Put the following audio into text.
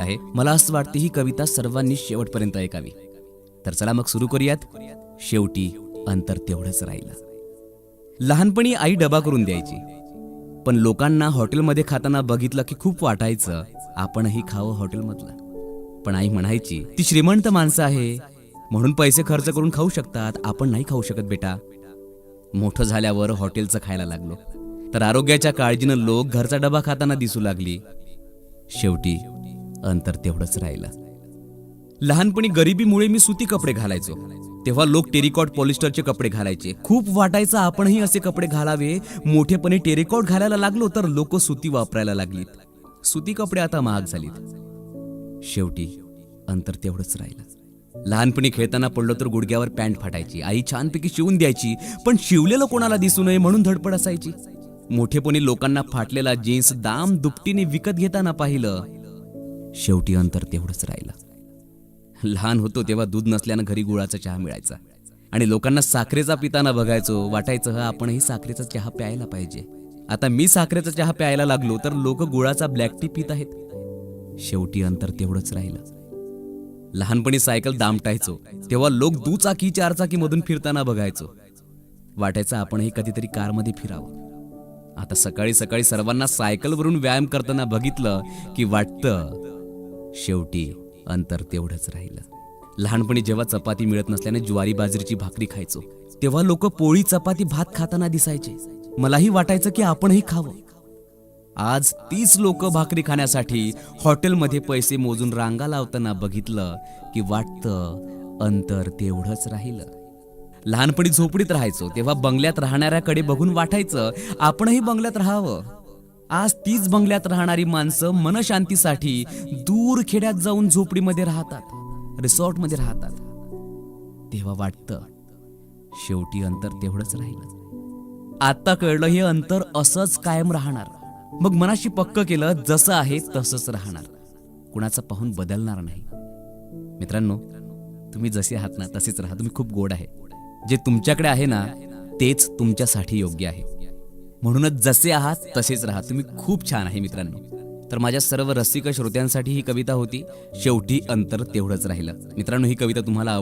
आहे. मला असं वाटतं ही कविता सर्वांनी शेवटपर्यंत ऐकावी. तर चला मग सुरू करूयात. शेवटी अंतर तेवढंच राहिलं. लहानपणी आई डबा करून द्यायची, पण लोकांना हॉटेलमध्ये खाताना बघितलं की खूप वाटायचं आपणही खावं हॉटेलमधलं. पण आई म्हणायची, ती श्रीमंत माणसं आहे म्हणून पैसे खर्च करून खाऊ शकतात, आपण नाही खाऊ शकत बेटा. मोठं झाल्यावर हॉटेलचं खायला लागलो, तर आरोग्याच्या काळजीनं लोक घरचा डबा खाताना दिसू लागली. शेवटी अंतर तेवढंच राहिलं. लहानपणी गरिबीमुळे मी सुती कपडे घालायचो, तेव्हा लोक टेरिकॉट पॉलिस्टरचे कपडे घालायचे. खूप वाटायचं आपणही असे कपडे घालावे. मोठेपणी टेरिकॉट घालायला लागलो तर लोक सुती वापरायला लागलीत. सुती कपडे आता महाग झालीत. शेवटी अंतर तेवढंच राहिलं. लहानपणी खेळताना पडलो तर गुडघ्यावर पॅन्ट फाटायची. आई छानपैकी शिवून द्यायची, पण शिवलेलं कोणाला दिसू नये म्हणून धडपड असायची. मोठेपणी लोकांना फाटलेला जीन्स दाम दुपटीने विकत घेताना पाहिलं. शेवटी अंतर तेवढंच राहिलं. लहान होतो तेव्हा दूध नसल्यानं घरी गुळाचा चहा मिळायचा आणि लोकांना साखरेचा पिताना बघायचो. वाटायचं आपणही साखरेचा चहा प्यायला पाहिजे. आता मी साखरेचा चहा प्यायला लागलो तर लोक गुळाचा ब्लॅक टी पित आहेत. शेवटी अंतर तेवढंच राहिलं. लहानपणी सायकल दामटायचो तेव्हा लोक दुचाकी चारचाकी मधून फिरताना बघायचो. वाटायचं आपणही कधीतरी कारमध्ये फिरावं. आता सकाळी सकाळी सर्वांना सायकलवरून व्यायाम करताना बघितलं की वाटतं शेवटी अंतर तेवढंच राहिलं. लहानपणी जेव्हा चपाती मिळत नसल्याने ज्वारी बाजरीची भाकरी खायचो, तेव्हा लोक पोळी चपाती भात खाताना दिसायचे. मलाही वाटायचं की आपणही खावं. आज तीच लोक भाकरी खाण्यासाठी हॉटेलमध्ये पैसे मोजून रांगा लावताना बघितलं की वाटतं अंतर तेवढंच राहिलं. लहानपणी झोपडीत राहायचो तेव्हा बंगल्यात राहणाऱ्याकडे बघून वाटायचं आपणही बंगल्यात राहावं. आज तीच बंगल्यात राहणारी माणसं मनशांतीसाठी दूर खेड्यात जाऊन झोपडीमध्ये राहतात, रिसॉर्टमध्ये राहतात. तेव्हा वाटतं शेवटी अंतर तेवढंच राहिलं. आता कळलं हे अंतर असंच कायम राहणार. मग मनाशी पक्क केलं जसं आहे तसंच राहणार, कुणाचं पाहून बदलणार नाही. मित्रांनो, तुम्ही जसे आहात ना तसेच राहा. तुम्ही खूप गोड आहे. जे तुमच्याकडे आहे ना तेच तुमच्यासाठी योग्य आहे. म्हणूनच जसे आहात तसेच राहा. तुम्ही खूप छान आहे मित्रांनो. तर माझ्या सर्व रसिक श्रोत्यांसाठी ही कविता होती. शेवटी अंतर तेवढंच राहिलं. मित्रांनो, ही कविता तुम्हाला